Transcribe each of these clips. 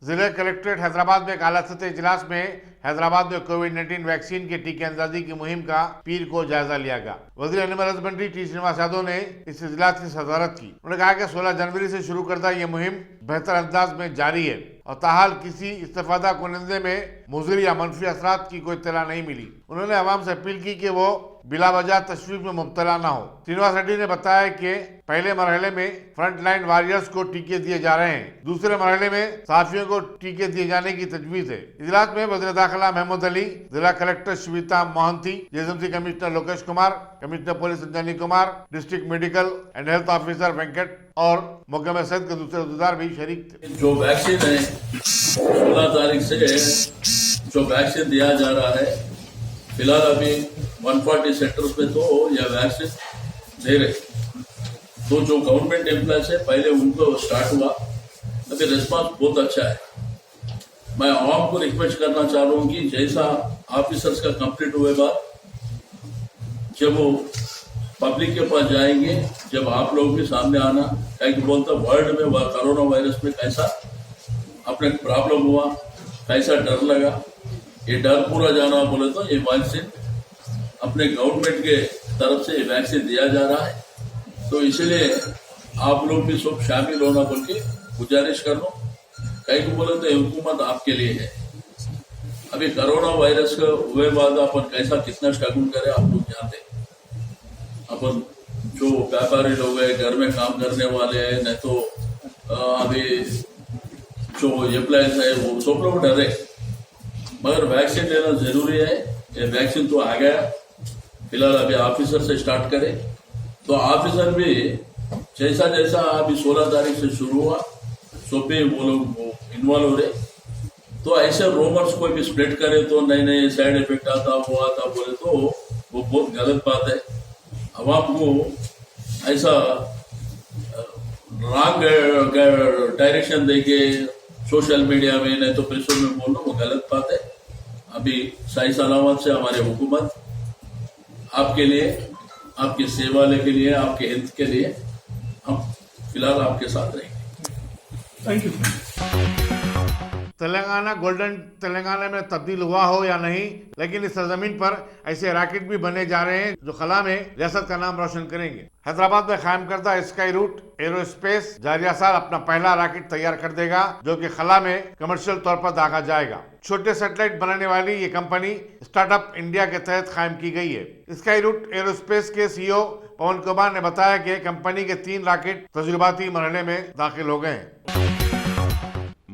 जिला कलेक्ट्रेट हैदराबाद में एक आला सतह इजलास में हैदराबाद में कोविड-19 वैक्सीन के टीके अंदाजी की मुहिम का पीर को जायजा लिया गया। वजीर animal husbandry T Srinivas Yadav ने इस इजलास की सदारत की। उन्होंने कहा कि 16 जनवरी से शुरू करदा ये मुहिम बेहतर अंदाज में जारी है और ताहाल किसी इस्तेफादा कुनंदे में मुज़र या मनफी असरात की कोई इत्तला नहीं मिली। उन्होंने आवाम से अपील की कि वो बिला वजह तशवीश में मुब्तला न हो। श्रीनिवास रेड्डी ने बताया कि पहले मरहले में फ्रंट लाइन वॉरियर्स को टीके दिए जा रहे हैं, दूसरे मरहले में सहाफियों को टीके दिए जाने की तजवीज है। इजलास में वज़ीर दाखिला महमूद अली, जिला collector Shweta Mohanty, JSMC commissioner Lokesh Kumar, commissioner police Anjani Kumar, district medical and health officer Venkat और मोहकमा सहित के दूसरे उद्देदार भी शरीक थे। जो वैक्सीन है 16 तारीख से जो वैक्सीन दिया जा रहा है, फिलहाल अभी 140 सेंटर्स में तो यह वैक्सीन दे रहे। तो जो गवर्नमेंट एम्प्लॉयज है पहले उनको स्टार्ट हुआ, अभी रिस्पांस बहुत अच्छा है। मैं आवाम को रिक्वेस्ट करना चाह रहा हूँ कि जैसा ऑफिसर्स का कंप्लीट हुए बाद जब वो पब्लिक के पास जाएंगे, जब आप लोग भी सामने आना, क्या बोलता वर्ल्ड में कोरोना वायरस में कैसा अपने प्रॉब्लम हुआ, कैसा डर लगा, ये डर पूरा जाना बोले तो ये वैक्सीन अपने गवर्नमेंट के तरफ से वैक्सीन दिया जा रहा है। तो इसलिए आप लोग भी सब शामिल होना बोल के गुजारिश कर लो। कहीं को बोले तो हुकूमत आपके लिए है। अभी कोरोना वायरस का हुए बाद अपन कैसा कितना स्ट्रगल करे आप लोग जानते। अपन जो व्यापारी लोग है, घर में काम करने वाले हैं, नहीं तो अभी जो एम्प्लॉयज है वो सब लोग डरे, मगर वैक्सीन लेना जरूरी है। ये वैक्सीन तो आ गया, फिलहाल अभी ऑफिसर से स्टार्ट करें तो ऑफिसर भी जैसा जैसा अभी 16 तारीख से शुरू हुआ सब भी वो लोग इन्वॉल्व हो रहे। तो ऐसे रोमर्स कोई भी स्प्रेड करे तो नए साइड इफेक्ट आता वो आता बोले तो वो बहुत गलत बात है। आवाम को ऐसा रॉन्ग डायरेक्शन देके सोशल मीडिया में नहीं तो प्रेसों में बोलना वो गलत बात है। अभी सही सलामत से हमारे हुकूमत आपके लिए, आपकी सेवा के लिए, आपके हित के लिए हम फिलहाल आपके साथ रहेंगे। Thank you. Telangana golden Telangana में तब्दील हुआ हो या नहीं, लेकिन इस सरजमीन पर ऐसे रॉकेट भी बने जा रहे हैं जो खला में रियासत का नाम रोशन करेंगे। हैदराबाद में कायम करदा स्काई रूट एरोस्पेस जारिया साल अपना पहला रॉकेट तैयार कर देगा जो कि खला में कमर्शियल तौर पर दागा जाएगा। छोटे सैटेलाइट बनाने वाली ये कंपनी स्टार्टअप इंडिया के तहत कायम की गई है। स्काई रूट एरोस्पेस के सीईओ पवन कुमार ने बताया कि कंपनी के 3 रॉकेट तजुर्बाती मरहले में दाखिल हो गए हैं।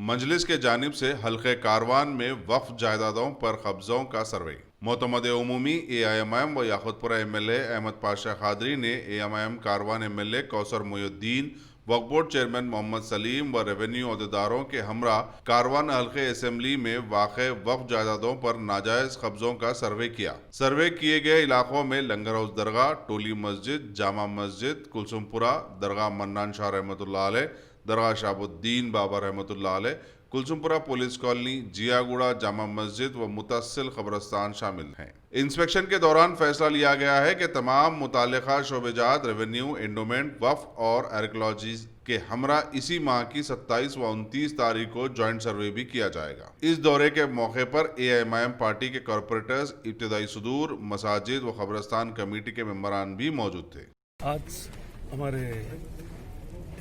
मजलिस के जानिब से हल्के कारवान में वक्फ जायदादों पर कब्जों का सर्वे। मोतमद उमूमी AIMIM व याकुतपुरा MLA अहमद पाशा खादरी ने AIMIM कारवान MLA कौसर मुहिउद्दीन, वक्फ बोर्ड चेयरमैन मोहम्मद सलीम व रेवेन्यू अहदेदारों के हमरा कारवान हल्के असेंबली में वाक़े वक्फ जायदादों पर नाजायज कब्जों का सर्वे किया। सर्वे किए गए इलाकों में लंगर हाउस दरगाह, टोली मस्जिद, जामा मस्जिद, कुलसुमपुरा दरगाह, मन्नान शाह रहमतुल्लाह अलैह, दरगाह शाहबुद्दीन बाबा रहमतुल्लाह अलैह, कुलसुमपुरा पुलिस कॉलोनी, जियागुड़ा जामा मस्जिद व मुतस्सिल कब्रस्तान शामिल हैं। इंस्पेक्शन के दौरान फैसला लिया गया है कि तमाम मुताल्लिका शोबेजात रेवेन्यू, एंडोमेंट, वक्फ और आर्कियोलॉजी के हमरा इसी माह की 27 व 29 तारीख को ज्वाइंट सर्वे भी किया जाएगा। इस दौरे के मौके पर AIMIM पार्टी के कॉरपोरेटर्स, इब्तिदाई सुदूर, मसाजिद व कब्रस्तान कमेटी के मेंबरान भी मौजूद थे। आज हमारे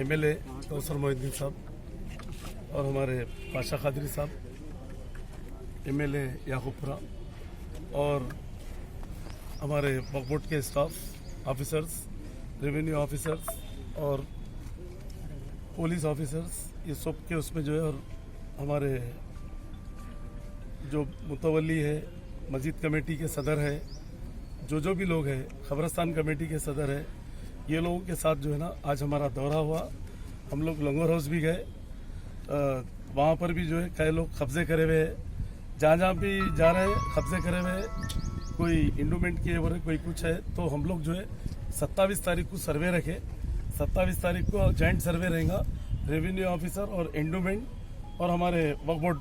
MLA कौसर मुहिउद्दीन साहब और हमारे पाशा खादरी साहब, MLA याकुबपुरा और हमारे वक्फ बोर्ड के स्टाफ ऑफिसर्स, रेवेन्यू ऑफिसर्स और पुलिस ऑफिसर्स, ये सब के उसमें जो है, और हमारे जो मुतवल्ली है, मस्जिद कमेटी के सदर है, जो भी लोग हैं, कब्रस्तान कमेटी के सदर है, ये लोगों के साथ जो है ना आज हमारा दौरा हुआ। हम लोग लंगर हाउस भी गए, वहाँ पर भी जो है कई लोग कब्जे करे हुए हैं, जहाँ भी जा रहे हैं कब्जे करे हुए हैं, कोई इंडोमेंट किए हुए कोई कुछ है। तो हम लोग जो है 27 तारीख को सर्वे रखे, 27 तारीख को जॉइंट सर्वे रहेगा, रेवेन्यू ऑफिसर और एंडोमेंट और हमारे वक्फ बोर्ड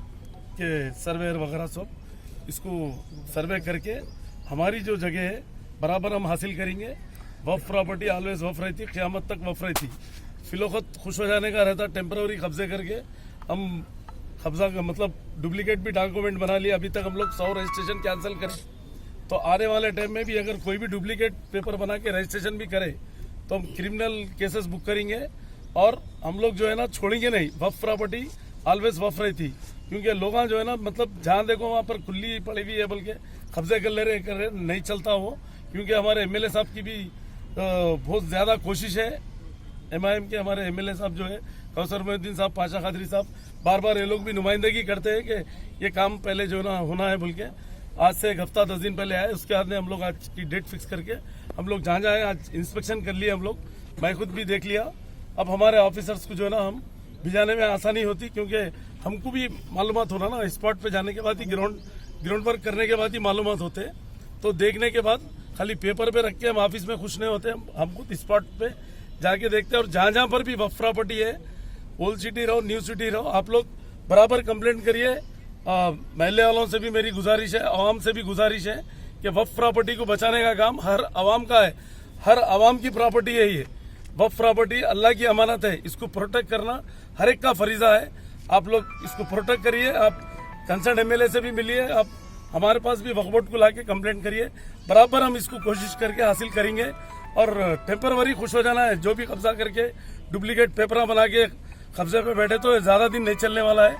के सर्वेयर वगैरह सब इसको सर्वे करके हमारी जो जगह है बराबर हम हासिल करेंगे। वक्फ प्रॉपर्टी ऑलवेज वक्फ रहती, क़यामत तक वक्फ रहती। फिलोखत खुश हो जाने का रहता, टेम्पररी कब्जे करके हम कब्जा का मतलब डुप्लीकेट भी डॉक्यूमेंट बना लिया। अभी तक हम लोग 100 रजिस्ट्रेशन कैंसिल करें, तो आने वाले टाइम में भी अगर कोई भी डुप्लीकेट पेपर बना के रजिस्ट्रेशन भी करे तो हम क्रिमिनल केसेस बुक करेंगे। और हम लोग जो है ना छोड़ेंगे नहीं, वफ प्रॉपर्टी ऑलवेज वफ रहती, क्योंकि लोग जो है ना मतलब जहाँ देखो वहाँ पर खुली पड़ी हुई है, बल्कि कब्जे कर रहे नहीं चलता वो, क्योंकि हमारे एमएलए साहब की भी बहुत ज़्यादा कोशिश है। एमआईएम के हमारे एमएलए साहब जो है कौसर मोहिउद्दीन साहब, पाशा खादरी साहब, बार बार ये लोग भी नुमाइंदगी करते हैं कि ये काम पहले जो है ना होना है बोल के। आज से एक हफ्ता 10 दिन पहले आए, उसके बाद में हम लोग आज की डेट फिक्स करके हम लोग जहाँ जाए आज इंस्पेक्शन कर लिए हम लोग, मैं खुद भी देख लिया। अब हमारे ऑफिसर्स को जो है ना हम भिजाने में आसानी होती, क्योंकि हमको भी मालूमात होना ना, स्पॉट पे जाने के बाद ही ग्राउंड वर्क करने के बाद ही मालूमात होते। तो देखने के बाद खाली पेपर पे रख के हम ऑफिस में खुश नहीं होते, हम खुद स्पॉट पे जाके देखते हैं। और जहाँ जहाँ पर भी वफ प्रॉपर्टी है, ओल्ड सिटी रहो न्यू सिटी रहो, आप लोग बराबर कंप्लेंट करिए। महल्ले वालों से भी मेरी गुजारिश है, आवाम से भी गुजारिश है कि वफ प्रॉपर्टी को बचाने का काम हर आवाम का है, हर आवाम की प्रॉपर्टी है ये। वफ प्रॉपर्टी अल्लाह की अमानत है, इसको प्रोटेक्ट करना हर एक का फरीजा है। आप लोग इसको प्रोटेक्ट करिए। आप कंसर्न एमएलए से भी मिलिए, आप हमारे पास भी वक्फ बोर्ड को लाके कंप्लेंट करिए, बराबर हम इसको कोशिश करके हासिल करेंगे। और टेम्परवरी खुश हो जाना है, जो भी कब्जा करके डुप्लीकेट पेपर बना के कब्जे पे बैठे तो ज्यादा दिन नहीं चलने वाला है।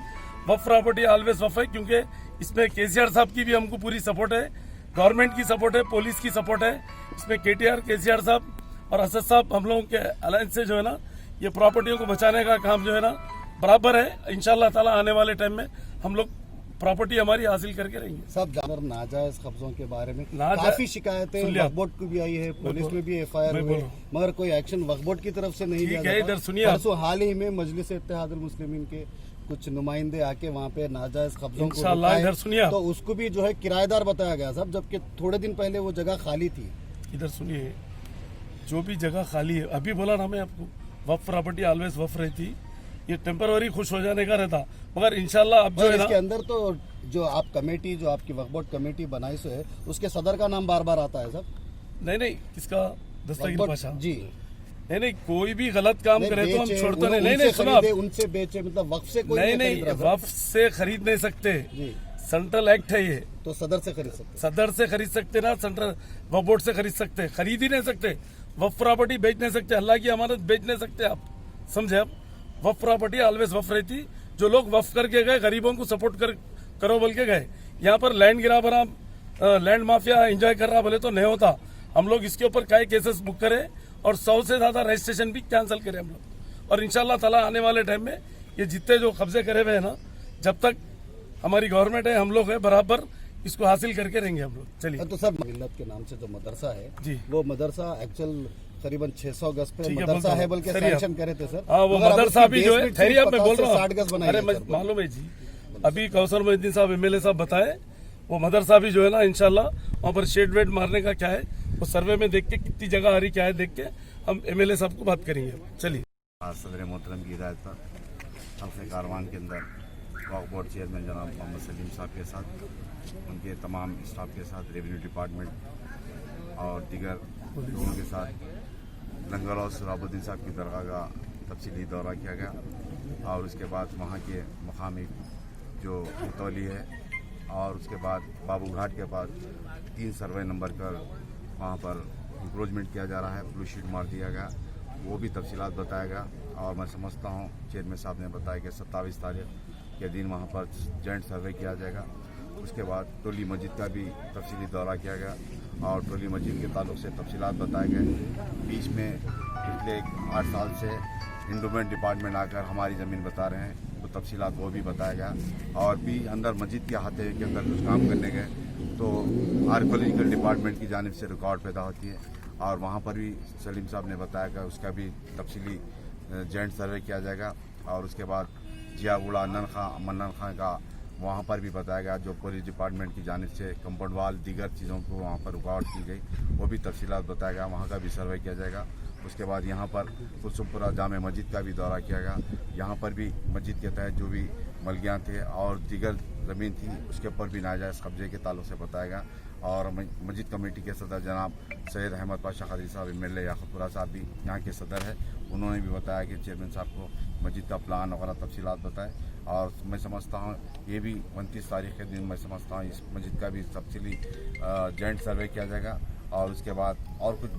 वफ प्रॉपर्टी ऑलवेज वफ है, क्योंकि इसमें केसीआर साहब की भी हमको पूरी सपोर्ट है, गवर्नमेंट की सपोर्ट है, पुलिस की सपोर्ट है। इसमें केटीआर, केसीआर साहब और असद साहब हम लोगों के अलायंस से जो है ना ये प्रॉपर्टियों को बचाने का काम जो है ना बराबर है। इंशाल्लाह ताला आने वाले टाइम में हम लोग प्रॉपर्टी हमारी हासिल करके रहेंगे। सब जानवर नाजायज कब्जों के बारे में नाजायज- काफी शिकायतें वक्फ बोर्ड को भी आई है, पुलिस में भी एफआईआर हुए, मगर कोई एक्शन वक्फ बोर्ड की तरफ से नहीं लिया ठीक है, जाता। इधर सुनिए आप। परसों हाल ही में मजलिस इत्तेहादुल मुस्लिमीन के कुछ नुमाइंदे आके वहाँ पे नाजायज कब्जों को इंशाल्लाह रुकाए, इधर सुनिए आप। तो उसको भी जो है किराएदार बताया गया साहब, जबकि थोड़े दिन पहले वो जगह खाली थी। इधर सुनिए, जो भी जगह खाली है, अभी बोला ना मैं आपको, वफ प्रॉपर्टी ऑलवेज वफ रहती, ये टेम्परवरी खुश हो जाने का रहता, मगर इंशाल्लाह अब जो है इसके ना अंदर तो जो आप कमेटी, जो आपकी वक्फ बोर्ड कमेटी बनाई सो है, उसके सदर का नाम बार बार आता है साहब। नहीं किसका, दस्तगीर पाशा जी नहीं कोई भी गलत काम करे तो हम बेचे, छोड़ते उन्होंने नहीं। उनसे सुनो आप, खरीदे, उनसे बेचे, मतलब वक्फ से कोई नहीं खरीद रहा साहब। वफ से खरीद नहीं सकते, जी सेंट्रल एक्ट है ये, तो सदर से खरीद सकते हैं। सदर से खरीद सकते ना, सेंट्रल वफ बोर्ड से खरीद सकते, खरीद ही नहीं सकते। वफ प्रॉपर्टी बेच नहीं सकते, अल्लाह की अमानत बेच नहीं सकते, आप समझे। आप वफ प्रॉपर्टी ऑलवेज वफ रहती, जो लोग वफ करके गए गरीबों को सपोर्ट करो बोल के गए। यहाँ पर लैंड गिरा भरा, लैंड माफिया एंजॉय कर रहा बोले तो नहीं होता। हम लोग इसके ऊपर कई केसेस बुक करें और 100 से ज्यादा रजिस्ट्रेशन भी कैंसिल करें हम लोग। और इंशाल्लाह ताला आने वाले टाइम में ये जितने जो कब्जे करे हुए हैं ना, जब तक हमारी गवर्नमेंट है, हम लोग है, बराबर इसको हासिल करके रहेंगे हम लोग। चलिए। तो सर मिल्लत के नाम से जो मदरसा है जी, वो मदरसा एक्चुअल करीबन 600 गज पे ठीक है, मदरसा बोलता है, हूँ। बल्कि सही है। सैंक्शन करे थे सर। हाँ वो मगर अब मदरसा उसकी भी जो है, बेसमेंट खैरियत मैं बोल 50 से रहा 60 गज हूँ, बनाई अरे है सर। मालूम है जी, अभी कौसर मोहिउद्दीन साहब एमएलए साहब बताए, वो मदरसा भी जो है ना इंशाल्लाह वहाँ पर शेड वेड मारने का क्या है, वो सर्वे में देख के कितनी जगह आ रही क्या है देख के हम एमएलए साहब को बात करेंगे। चलिए। सदर मोहतरम की हिदायत पर हल्के कारवान के अंदर वक्फ बोर्ड चेयरमैन जनाब मोहम्मद सलीम साहब के साथ, उनके तमाम स्टाफ के साथ, रेवेन्यू डिपार्टमेंट और दीगर लोगों के साथ लंगर और सराबुद्दीन साहब की दरगाह का तफसीली दौरा किया गया। और उसके बाद वहाँ के मकामी जो मुतवली है, और उसके बाद बाबू घाट के पास 3 सर्वे नंबर कर वहाँ पर इंक्रोचमेंट किया जा रहा है, ब्लू शीट मार दिया गया, वो भी तफसीलात बताया गया। और मैं समझता हूँ चेयरमैन साहब ने बताया कि 27 तारीख के दिन वहाँ पर जॉइंट सर्वे किया जाएगा। उसके बाद टोली मस्जिद का भी तफसीली दौरा किया गया और टोली मस्जिद के ताल्लुक से तफसीलात बताए गए। बीच में पिछले 8 साल से इंडोमेंट डिपार्टमेंट आकर हमारी ज़मीन बता रहे हैं, तो तफसीलात वो भी बताया गया। और भी अंदर मस्जिद के अहाते के अंदर कुछ काम करने गए तो आर्कोलॉजिकल डिपार्टमेंट की जानिब से रिकॉर्ड पैदा होती है, और वहाँ पर भी सलीम साहब ने बताया कि उसका भी तफसीली जॉइंट सर्वे किया जाएगा। और उसके बाद जियागुड़ा, मन्नन खां का वहाँ पर भी बताया गया, जो पुलिस डिपार्टमेंट की जानिब से कंपाउंड वाल दीगर चीज़ों को वहाँ पर रिकॉर्ड की गई, वो भी तफसीलात बताया गया, वहाँ का भी सर्वे किया जाएगा। उसके बाद यहाँ पर कुलसुमपुरा जामे मस्जिद का भी दौरा किया गया, यहाँ पर भी मस्जिद के तहत जो भी मलगियाँ थे और दीगर ज़मीन थी उसके ऊपर भी नाजायज़ कब्जे के ताल्लुक से बताया गया। और मस्जिद कमेटी के सदर जनाब सैयद अहमद पाशा खादरी साहब एमएलए याकूबपुरा साहब भी यहाँ के सदर है, उन्होंने भी बताया कि चेयरमैन साहब को मस्जिद का प्लान वगैरह तफसीलात बताए। और मैं समझता हूँ ये भी 29 तारीख के दिन मैं समझता हूँ इस मस्जिद का भी तफसीली जॉइंट सर्वे किया जाएगा। और उसके बाद और कुछ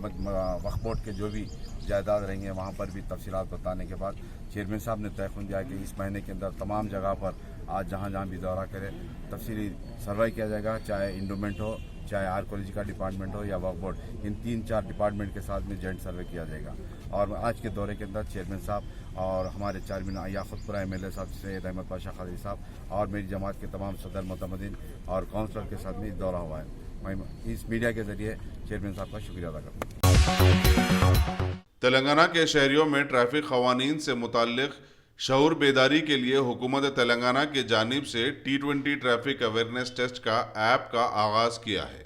वक्फ बोर्ड के जो भी जायदाद रहेंगे वहाँ पर भी तफसीलात बताने के बाद चेयरमैन साहब ने तय किया कि इस महीने के अंदर तमाम जगह पर आज जहाँ जहाँ भी दौरा करे तफसीली सर्वे किया जाएगा, चाहे इंडोमेंट हो, चाहे आर्कोलॉजी का डिपार्टमेंट हो या वक्फ बोर्ड, इन 3-4 डिपार्टमेंट के साथ में जॉइंट सर्वे किया जाएगा। और आज के दौरे के अंदर चेयरमैन साहब और हमारे चेयरमैन याकुतपुरा एमएलए साहब सैयद अहमद पाशा खादरी साहब और मेरी जमात के तमाम सदर मुतमदीन और काउंसलर के साथ में दौरा हुआ है। मैं इस मीडिया के जरिए चेयरमैन साहब का शुक्रिया अदा करता हूँ। तेलंगाना के शहरियों में ट्रैफिक कवानीन से मुताल्लिक शऊर बेदारी के लिए हुकूमत तेलंगाना की जानिब से T20 ट्रैफिक अवेयरनेस टेस्ट का ऐप का आगाज़ किया है।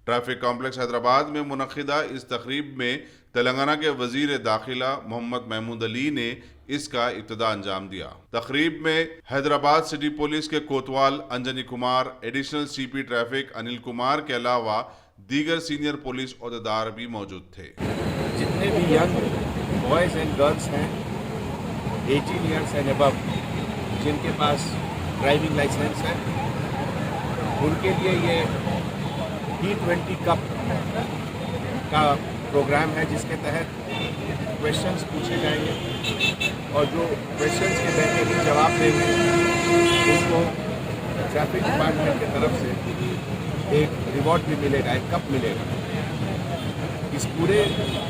ट्रैफिक कॉम्प्लेक्स हैदराबाद में मुनक़िदा इस तकरीब में तेलंगाना के वज़ीर दाखिला मोहम्मद महमूद अली ने इसका इब्तिदा अंजाम दिया। तकरीब में हैदराबाद सिटी पुलिस के कोतवाल Anjani Kumar, additional CP traffic Anil Kumar के अलावा दीगर सीनियर पुलिस ओहदेदार भी मौजूद थे। जितने भी यंग बॉयज़ एंड गर्ल्स हैं 18 ईयर्स एंड अबव जिनके पास ड्राइविंग लाइसेंस है उनके लिए ये T20 कप का प्रोग्राम है, जिसके तहत क्वेश्चंस पूछे जाएंगे और जो क्वेश्चंस के बेहतरीन जवाब देंगे उनको ट्रैफिक डिपार्टमेंट की तरफ से एक रिवॉर्ड भी मिलेगा, एक कप मिलेगा। इस पूरे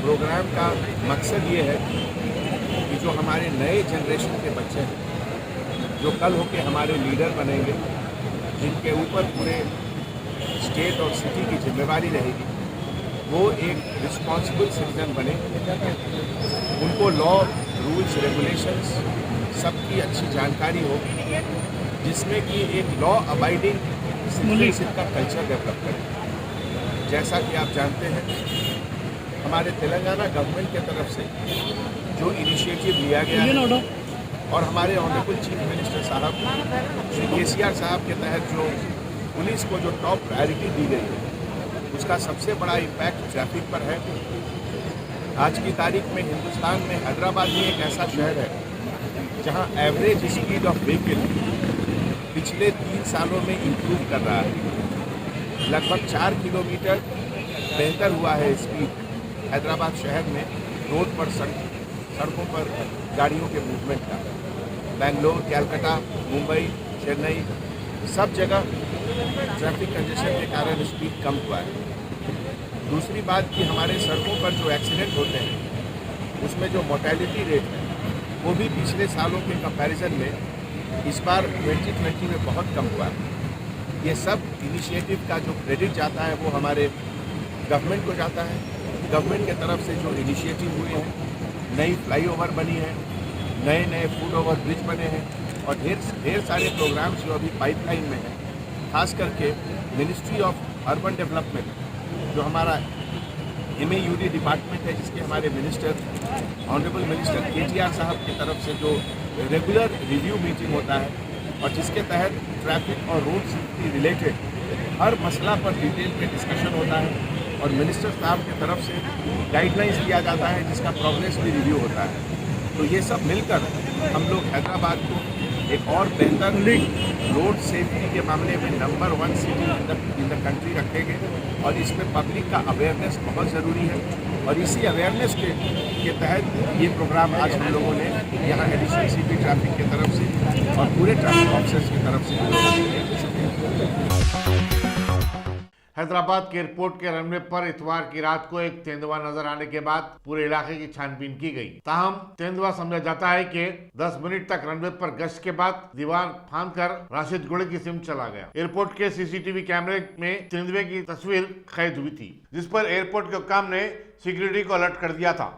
प्रोग्राम का मकसद ये है कि जो हमारे नए जनरेशन के बच्चे हैं जो कल होके हमारे लीडर बनेंगे, जिनके ऊपर पूरे स्टेट और सिटी की जिम्मेवारी रहेगी, वो एक रिस्पॉन्सिबल सिटीजन बने, उनको लॉ रूल्स रेगुलेशंस सबकी अच्छी जानकारी हो, जिसमें कि एक लॉ अबाइडिंग सिटीजनशिप का कल्चर डेवलप करें। जैसा कि आप जानते हैं हमारे तेलंगाना गवर्नमेंट के तरफ से जो इनिशिएटिव लिया गया है और हमारे ऑनरेबल चीफ मिनिस्टर साहब श्री KCR साहब के तहत जो पुलिस को जो टॉप प्रायोरिटी दी गई है उसका सबसे बड़ा इम्पैक्ट ट्रैफिक पर है। आज की तारीख में हिंदुस्तान में हैदराबाद भी एक ऐसा शहर है जहां एवरेज स्पीड ऑफ व्हीकल पिछले 3 सालों में इम्प्रूव कर रहा है। लगभग 4 किलोमीटर बेहतर हुआ है स्पीड हैदराबाद शहर में रोड पर सड़कों पर गाड़ियों के मूवमेंट का। बेंगलोर, कैलकाटा, मुंबई, चेन्नई सब जगह ट्रैफिक कंजेशन के कारण स्पीड कम हुआ है। दूसरी बात कि हमारे सड़कों पर जो एक्सीडेंट होते हैं उसमें जो मोर्टेलिटी रेट है वो भी पिछले सालों के कंपैरिजन में इस बार 2020 में बहुत कम हुआ है। ये सब इनिशिएटिव का जो क्रेडिट जाता है वो हमारे गवर्नमेंट को जाता है। गवर्नमेंट की तरफ से जो इनिशिएटिव हुए हैं, नई फ्लाईओवर बनी है, नए नए फुट ओवर ब्रिज बने हैं और ढेर सारे प्रोग्राम्स जो अभी पाइपलाइन में हैं। खास करके मिनिस्ट्री ऑफ अर्बन डेवलपमेंट जो हमारा MAUD डिपार्टमेंट है, जिसके हमारे मिनिस्टर ऑनरेबल मिनिस्टर KTR साहब की तरफ से जो रेगुलर रिव्यू मीटिंग होता है और जिसके तहत ट्रैफिक और रोड सेफ्टी रिलेटेड हर मसला पर डिटेल में डिस्कशन होता है और मिनिस्टर साहब की तरफ से गाइडलाइंस दिया जाता है, जिसका प्रोग्रेस भी रिव्यू होता है। तो ये सब मिलकर हम लोग हैदराबाद को एक और बेहतर रोड सेफ्टी के मामले में number 1 city in the country रखेंगे और इसमें पब्लिक का अवेयरनेस बहुत ज़रूरी है। और इसी अवेयरनेस के तहत ये प्रोग्राम आज हम लोगों ने यहाँ एडिशनल CP ट्रैफिक की तरफ से और पूरे ट्रैफिक ऑफिसर्स की तरफ से हैदराबाद के एयरपोर्ट के रनवे पर इतवार की रात को एक तेंदुआ नजर आने के बाद पूरे इलाके की छानबीन की गई। ताहम तेंदुआ समझा जाता है कि 10 मिनट तक रनवे पर गश्त के बाद दीवार फांदकर राशिद गुड़े की सिम चला गया। एयरपोर्ट के CCTV कैमरे में तेंदुए की तस्वीर कैद हुई थी, जिस पर एयरपोर्ट के हुक्काम ने सिक्योरिटी को अलर्ट कर दिया था।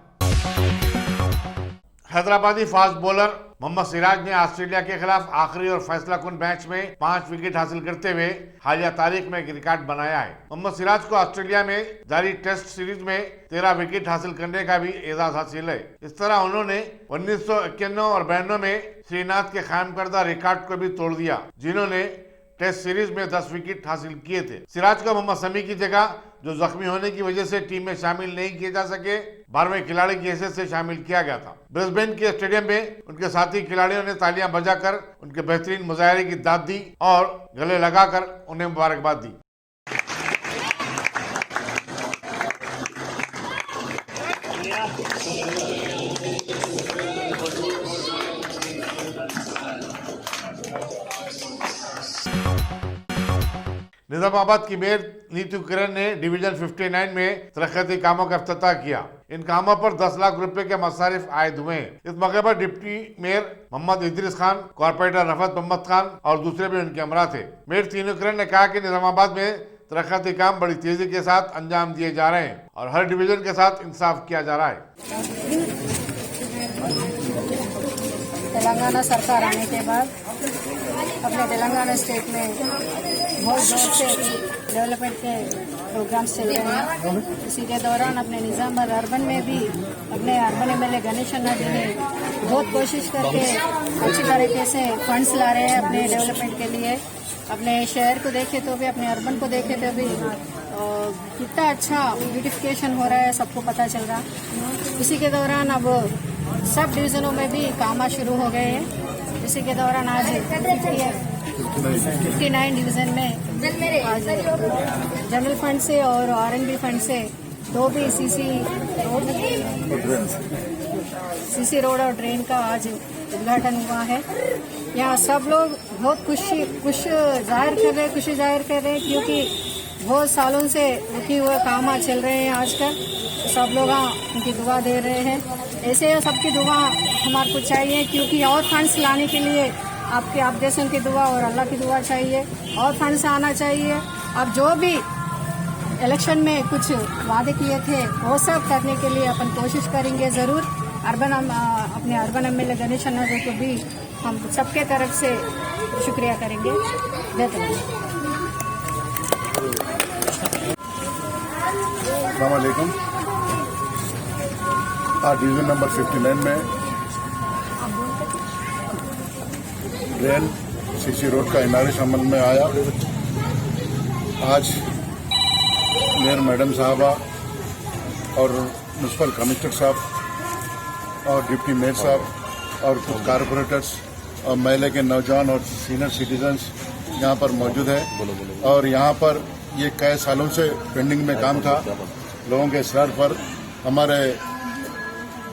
हैदराबादी फास्ट बॉलर मोहम्मद सिराज ने ऑस्ट्रेलिया के खिलाफ आखिरी और फैसलाकुन मैच में 5 विकेट हासिल करते हुए हालिया तारीख में एक रिकॉर्ड बनाया है। मोहम्मद सिराज को ऑस्ट्रेलिया में जारी टेस्ट सीरीज में 13 विकेट हासिल करने का भी एजाज हासिल है। इस तरह उन्होंने 1991 और 92 में श्रीनाथ के कायम करदा रिकॉर्ड को भी तोड़ दिया, जिन्होंने टेस्ट सीरीज में 10 विकेट हासिल किए थे। सिराज को मोहम्मद शमी की जगह, जो जख्मी होने की वजह से टीम में शामिल नहीं किए जा सके, 12वें खिलाड़ी की हैसियत से शामिल किया गया था। ब्रिस्बेन के स्टेडियम में उनके साथी खिलाड़ियों ने तालियां बजाकर उनके बेहतरीन मुजाहरे की दाद दी और गले लगाकर उन्हें मुबारकबाद दी। निजामाबाद की मेयर नीतू किरण ने डिवीजन 59 में तरक्याती कामों का इफ्तिताह किया। इन कामों पर 10 लाख रुपए के मसारिफ आयद हुए हैं। इस मौके पर deputy mayor Mohammed Idris Khan, corporator Rafat Mohammed Khan और दूसरे भी उनके हमरा थे। मेयर नीतू किरण ने कहा कि निजामाबाद में तरक्याती काम बड़ी तेजी के साथ अंजाम दिए जा रहे हैं और हर डिवीजन के साथ इंसाफ किया जा रहा है। तेलंगाना सरकार आने के बाद अपने तेलंगाना स्टेट में बहुत जोर से डेवलपमेंट के प्रोग्राम्स चल रहे हैं। इसी के दौरान अपने निजामाबाद अर्बन में भी अपने अर्बन एमएलए गणेश अन्ना जी ने बहुत कोशिश करके अच्छी तरीके से फंड्स ला रहे हैं अपने डेवलपमेंट के लिए। अपने शहर को देखे तो भी, अपने अर्बन को देखे तो भी कितना अच्छा ब्यूटिफिकेशन हो रहा है, सबको पता चल रहा। इसी के दौरान अब सब डिवीजनों में भी काम शुरू हो गए हैं। इसी के दौरान आज 59 डिवीजन में आज जनरल फंड से और आरएनबी फंड से 2 भी सीसी रोड और ड्रेन का आज उद्घाटन हुआ है। यहाँ सब लोग बहुत खुशी जाहिर कर रहे हैं क्योंकि बहुत सालों से रुके हुए काम चल रहे हैं आजकल। सब लोग उनकी दुआ दे रहे हैं। ऐसे सबकी दुआ हमारे को चाहिए क्योंकि और फंड्स लाने के लिए आप जैसे की दुआ और अल्लाह की दुआ चाहिए और फंड्स आना चाहिए। अब जो भी इलेक्शन में कुछ वादे किए थे वो सब करने के लिए अपन कोशिश करेंगे ज़रूर। अपने अर्बन एमएलए गणेश अन्ना जी को भी हम सबके तरफ से शुक्रिया करेंगे। अस्सलाम वालेकुम। आज डिवीजन नंबर 59 में ड्रेन सीसी रोड का इनारिश अमल में आया। आज मेयर मैडम साहबा और म्यूनसिपल कमिश्नर साहब और डिप्टी मेयर साहब और कुछ कारपोरेटर्स और महल्ले के नौजवान और सीनियर सिटीजन्स यहाँ पर मौजूद है। और यहाँ पर ये कई सालों से पेंडिंग में काम था। लोगों के इसरार पर हमारे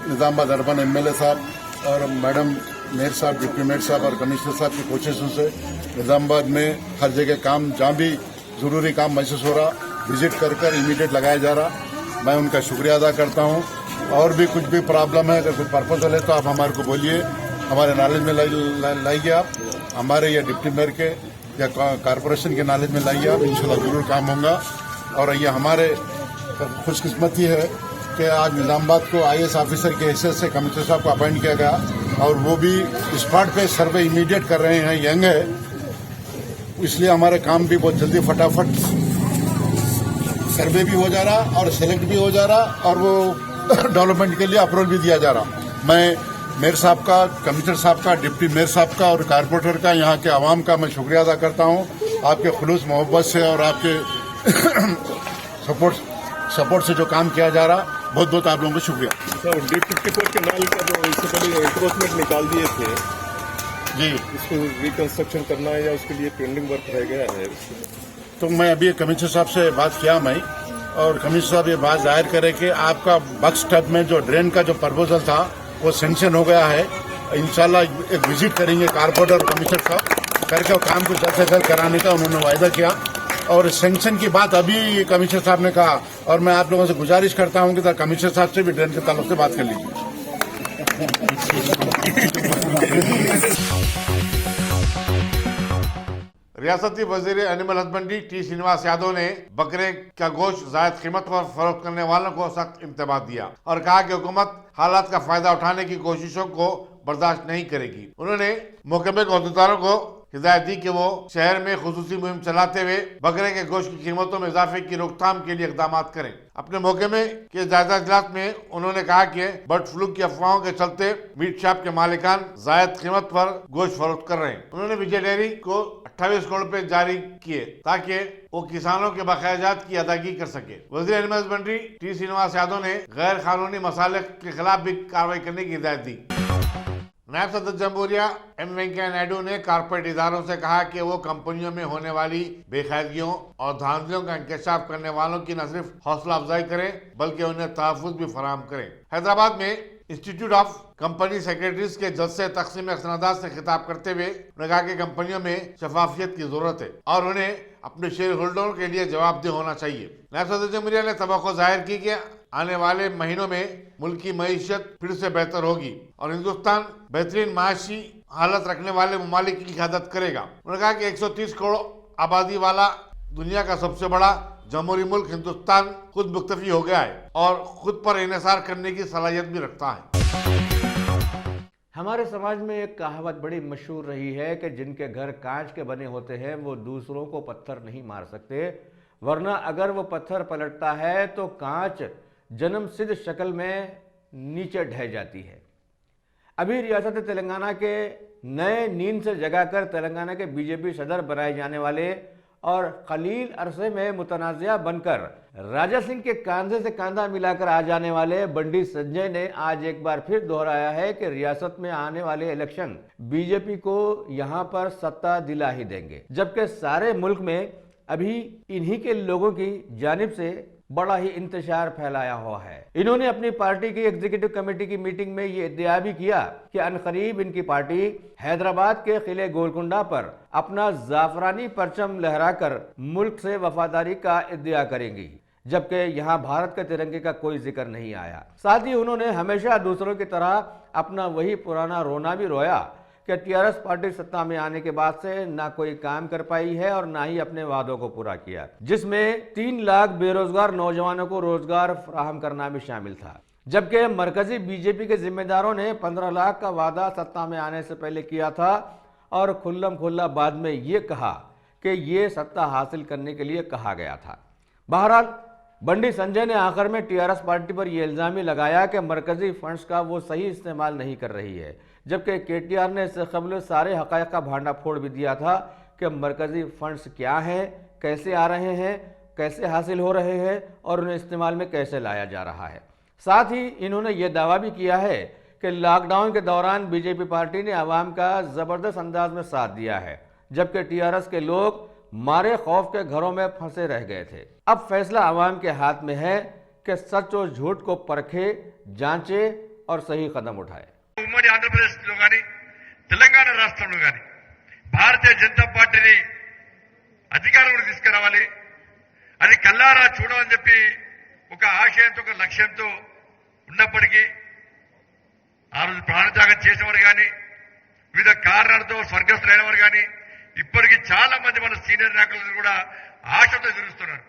निजामाबाद अर्बन एमएलए साहब और मैडम मेयर साहब, डिप्टी मेयर साहब और कमिश्नर साहब की कोशिशों से निजामाबाद में हर जगह काम, जहाँ भी जरूरी काम महसूस हो रहा, विजिट कर इमीडिएट लगाया जा रहा। मैं उनका शुक्रिया अदा करता हूँ। और भी कुछ भी प्रॉब्लम है, अगर कोई पर्पजल है तो आप हमारे को बोलिए, हमारे नॉलेज में लाइए। आप हमारे या डिप्टी मेयर के या कारपोरेशन के नॉलेज में लाइए। आप इंशाल्लाह जरूर काम होगा। और ये हमारे खुशकिस्मती है कि आज निजामाबाद को IAS ऑफिसर के हैसियत से कमिश्नर साहब को अपॉइंट किया गया और वो भी स्पॉट पे सर्वे इमीडिएट कर रहे हैं। यंग है, इसलिए हमारे काम भी बहुत जल्दी फटाफट सर्वे भी हो जा रहा और सेलेक्ट भी हो जा रहा और वो डेवलपमेंट के लिए अप्रूवल भी दिया जा रहा। मैं मेयर साहब का, कमिश्नर साहब का, डिप्टी मेयर साहब का और कारपोरेटर का, यहाँ के आवाम का मैं शुक्रिया अदा करता हूँ। आपके खुलूस मोहब्बत से और आपके सपोर्ट से जो काम किया जा रहा, बहुत बहुत आप लोगों को शुक्रिया। सर, D54 के नाल का जो इससे पहले एनक्रोचमेंट निकाल दिए थे जी, इसको रिकंस्ट्रक्शन करना है या उसके लिए पेंडिंग वर्क रह गया है? तो मैं अभी कमिश्नर साहब से बात किया मैं, और कमिश्नर साहब ये बात जाहिर करे कि आपका बक्स टब में जो ड्रेन का जो प्रपोजल था वो सेंक्शन हो गया है। इंशाल्लाह एक विजिट करेंगे कारपोरेटर और कमिश्नर साहब करके काम को जल्द से जल्द कराने का उन्होंने वायदा किया। और सेंक्शन की बात अभी कमिश्नर साहब ने कहा और मैं आप लोगों से गुजारिश करता हूं कि कमिश्नर साहब से भी ड्रेन के ताल्लुक से बात कर लीजिए। रियासती वजीर animal husbandry T Srinivas Yadav ने बकरे का गोश्त जायद कीमत पर फरोख्त करने वालों को सख्त इंतबाह दिया और कहा कि हुकूमत हालात का फायदा उठाने की कोशिशों को बर्दाश्त नहीं करेगी। उन्होंने महकमे के अहदेदारों को हिदायत दी कि वो शहर में खुसूसी मुहिम चलाते हुए बकरे के गोश्त की कीमतों में इजाफे की रोकथाम के लिए इकदाम करें। अपने मौके में के जायजा इजलास में उन्होंने कहा कि बर्ड फ्लू की अफवाहों के चलते मीट शॉप के मालिकान जायद कीमत पर गोश्त फरोख्त कर रहे हैं। उन्होंने विजय डेयरी को 28 करोड़ रुपए जारी किए ताकि वो किसानों के बकायाजात की अदायगी कर सके। वज़ीर animal husbandry T Srinivas Yadav ने गैर कानूनी मसाले के खिलाफ भी कार्रवाई करने की हिदायत दी। नायब सदर जमहूरिया एम वेंकैया नायडू ने कारपोरेट इदारों से कहा कि वो कंपनियों में होने वाली बेकायदगियों और धांधलियों का इंकशाफ करने वालों की न सिर्फ हौसला अफजाई करें बल्कि उन्हें तहफ़्फ़ुज़ भी फराहम करें। हैदराबाद में इंस्टीट्यूट ऑफ कंपनी सेक्रेटरीज के जलसे तकसीम सनदात से खिताब करते हुए उन्होंने कहा कि कंपनियों में शफाफियत की जरूरत है और उन्हें अपने शेयर होल्डरों के लिए जवाबदेह होना चाहिए। नायब सदर जमहूरिया ने तवक्को जाहिर की कि आने वाले महीनों में मुल्क की मईशत फिर से बेहतर होगी और हिंदुस्तान बेहतरीन माशी हालत रखने वाले ममालिक की क़यादत करेगा। उन्होंने कहा कि 130 करोड़ आबादी वाला दुनिया का सबसे बड़ा जमहूरी मुल्क हिंदुस्तान खुद मुख्तफी हो गया है और खुद पर इन्हिसार करने की सलाहियत भी रखता है। हमारे समाज में एक कहावत बड़ी मशहूर रही है कि जिनके घर कांच के बने होते हैं वो दूसरों को पत्थर नहीं मार सकते, वरना अगर वो पत्थर पलटता है तो कांच जन्म सिद्ध शक्ल में नीचे ढह जाती है। अभी रियासत तेलंगाना के नए नींद से जगाकर तेलंगाना के बीजेपी सदर बनाए जाने वाले और कलील अरसे में मुतनाज़िया बनकर राजा सिंह के कांधे से कांधा मिलाकर आ जाने वाले बंडी संजय ने आज एक बार फिर दोहराया है कि रियासत में आने वाले इलेक्शन बीजेपी को यहां पर सत्ता दिला ही देंगे, जबकि सारे मुल्क में अभी इन्हीं के लोगों की जानिब से बड़ा ही इंतशार फैलाया हुआ है। इन्होंने अपनी पार्टी की एग्जीक्यूटिव कमेटी की मीटिंग में ये इद्दिया भी किया कि अनकरीब इनकी पार्टी हैदराबाद के किले गोलकुंडा पर अपना जाफरानी परचम लहराकर मुल्क से वफादारी का इद्दिया करेंगी, जबकि यहाँ भारत के तिरंगे का कोई जिक्र नहीं आया। साथ ही उन्होंने हमेशा दूसरों की तरह अपना वही पुराना रोना भी रोया कि टीआरएस पार्टी सत्ता में आने के बाद से ना कोई काम कर पाई है और ना ही अपने वादों को पूरा किया, जिसमें 3 लाख बेरोजगार नौजवानों को रोजगार फराहम करना भी शामिल था। जबकि मरकजी बीजेपी के जिम्मेदारों ने 15 लाख का वादा सत्ता में आने से पहले किया था और खुल्लम खुल्ला बाद में ये कहा कि ये सत्ता हासिल करने के लिए कहा गया था। बहरहाल बंडी संजय ने आखिर में टीआरएस पार्टी पर यह इल्जाम लगाया कि मरकजी फंड्स का वो सही इस्तेमाल नहीं कर रही है, जबकि केटीआर ने इससे कबल सारे हक़ाइक़ का भांडा फोड़ भी दिया था कि मरकजी फंड्स क्या हैं, कैसे आ रहे हैं, कैसे हासिल हो रहे हैं और उन्हें इस्तेमाल में कैसे लाया जा रहा है। साथ ही इन्होंने यह दावा भी किया है कि लॉकडाउन के दौरान बीजेपी पार्टी ने आवाम का ज़बरदस्त अंदाज में साथ दिया है, जबकि टीआरएस के लोग मारे खौफ के घरों में फंसे रह गए थे। अब फैसला आवाम के हाथ में है कि सच और झूठ को परखे, जांचे और सही कदम उठाए। ఉమ్మడి ఆంధ్రప్రదేశ్లో కానీ తెలంగాణ రాష్ట్రంలో కానీ భారతీయ జనతా పార్టీని అధికారంలోకి తీసుకురావాలి, అది కల్లారా చూడాలని చెప్పి ఒక ఆశయంతో ఒక లక్ష్యంతో ఉన్నప్పటికీ ఆ రోజు ప్రాణత్యాగం చేసేవారు కానీ వివిధ కారణాలతో స్వర్గస్థులైన వారు కానీ ఇప్పటికీ చాలా మంది మన సీనియర్ నాయకులు కూడా ఆశతో ఎదురుస్తున్నారు.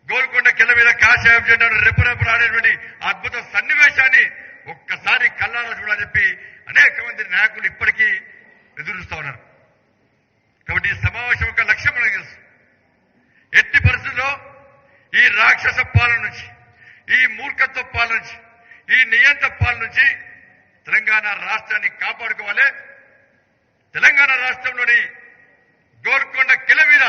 గోల్కొండ కిల మీద కాషాయం జెండాను రెప్పరెప్పలు ఆడేటువంటి అద్భుత సన్నివేశాన్ని ఒక్కసారి కల్లారా చూడాలని చెప్పి అనేక మంది నాయకులు ఇప్పటికీ ఎదురుస్తూ ఉన్నారు. కాబట్టి ఈ సమావేశం యొక్క లక్ష్యం మనకు తెలుసు. ఎట్టి పరిస్థితుల్లో ఈ రాక్షస పాలన నుంచి, ఈ మూర్ఖత్వ పాలన నుంచి, ఈ నియంత్ర పాలన నుంచి తెలంగాణ రాష్ట్రాన్ని కాపాడుకోవాలి. తెలంగాణ రాష్ట్రంలోని గోల్కొండ కిల మీద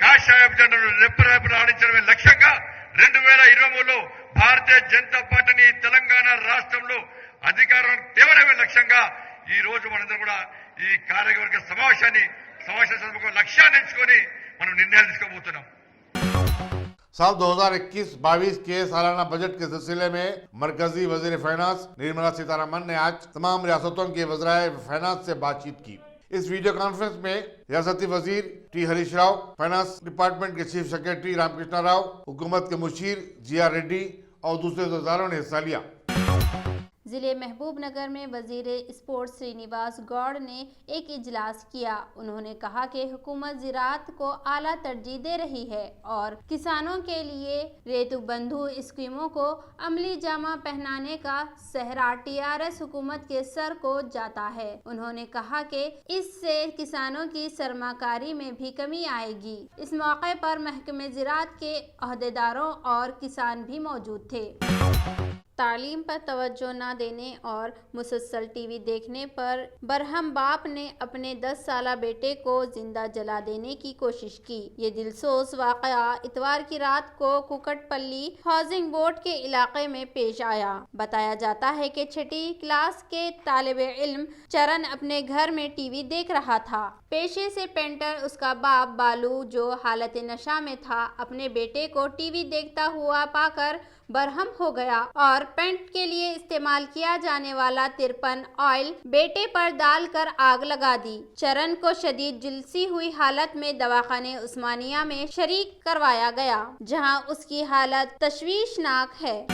కాషాయపు జెండాను రెప్పరెప్పలు ఆడించడమే లక్ష్యంగా 2023లో భారతీయ జనతా పార్టీని తెలంగాణ రాష్ట్రంలో అధికారం తేవడమే లక్ష్యంగా ఈ రోజు మనందరం కూడా ఈ కార్యవర్గ సమావేశ లక్ష్యాన్ని ఎంచుకొని మనం నిర్ణయాలు తీసుకోబోతున్నాం. साल 2021-22 के सालाना बजट के सिलसिले में मरकजी वजीर फाइनेंस निर्मला सीतारमण ने आज तमाम रियासतों के वज़राए फाइनेंस से बातचीत की। इस वीडियो कॉन्फ्रेंस में रियासती वजीर T Harish Rao, finance department के चीफ सेक्रेटरी रामकृष्ण राव, हुकूमत के मुशीर जी आर रेड्डी और दूसरे वज़ीरों ने हिस्सा लिया। जिले महबूबनगर में वजीर स्पोर्ट्स श्रीनिवास गौड़ ने एक इजलास किया। उन्होंने कहा कि हुकूमत ज़राअत को आला तरजीह दे रही है और किसानों के लिए रेतु बंधु स्कीमों को अमली जामा पहनाने का सहरा TRS हुकूमत के सर को जाता है। उन्होंने कहा कि इससे किसानों की सरमाकारी में भी कमी आएगी। इस मौके पर महकमे ज़राअत के अहदेदारों और किसान भी मौजूद थे। तालीम पर तवज्जो न देने और मुसलसल टीवी देखने पर बरहम बाप ने अपने 10 साला बेटे को जिंदा जला देने की कोशिश की। ये दिलसोज वाकया इतवार की रात को कुकटपल्ली हाउसिंग बोर्ड के इलाके में पेश आया। बताया जाता है कि 6ठी क्लास के तालिबे इल्म चरण अपने घर में टीवी देख रहा था। पेशे से पेंटर उसका बाप बालू, जो हालत नशा में था, अपने बेटे को टीवी देखता हुआ पाकर बरहम हो गया और पेंट के लिए इस्तेमाल किया जाने वाला 53 ऑयल बेटे पर डालकर आग लगा दी। चरण को शदीद झुलसी हुई हालत में दवाखाने उस्मानिया में शरीक करवाया गया, जहां उसकी हालत तशवीशनाक है।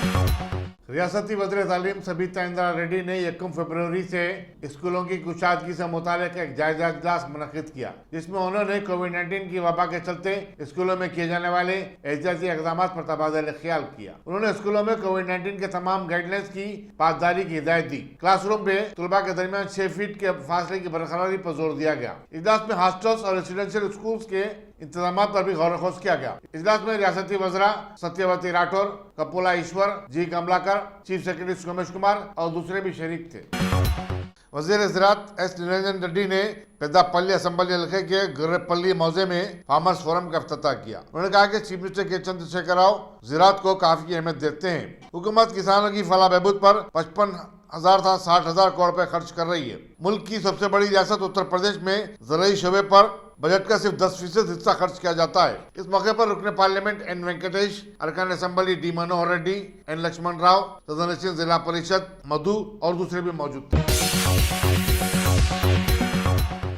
रियासती वज़ीर तालीम सबिता इंदिरा रेड्डी ने 1 फरवरी से स्कूलों की कुशादगी से मुताल्लिक़ एक जायजा इजलास मुनक़िद किया, जिसमें उन्होंने कोविड-19 की वबा के चलते स्कूलों में किए जाने वाले एहतियाती इक़दाम पर तबादला ख्याल किया। उन्होंने स्कूलों में कोविड-19 के तमाम गाइडलाइंस की पासदारी की हिदायत दी। क्लासरूम में तलबा के दरमियान 6 फीट के फासले की बरकरारी पर जोर दिया गया। इजलास में हॉस्टल्स और रेसिडेंशियल स्कूल के इंतजाम पर भी गौर खोज किया गया। इजलास में रियासती वज़रा सत्यवती राठौर, कपोला ईश्वर, जी कमलाकर, चीफ सेक्रेटरी सोमेश कुमार और दूसरे भी शरीक थे। वज़ीर ज़राअत एस निरंजन रेड्डी ने पेद्दापल्ली असम्बली हल्के के गर्रेपल्ली मौजे में फार्मर्स फोरम का इफ्तिताह किया। उन्होंने कहा कि चीफ मिनिस्टर के चंद्रशेखर राव ज़राअत को काफी अहमियत देते हैं। हुकूमत किसानों की फलाह बहबूद पर 55,000 था 60,000 करोड़ रुपए खर्च कर रही है। मुल्क की सबसे बड़ी रियासत उत्तर प्रदेश में ज़राई शोबे पर बजट का सिर्फ 10% हिस्सा खर्च किया जाता है। इस मौके पर रुकने पार्लियामेंट एन वेंकटेश, अरकान असम्बली डी मनोहर रेड्डी, एन लक्ष्मण राव, सदस्य जिला परिषद मधु और दूसरे भी मौजूद थे।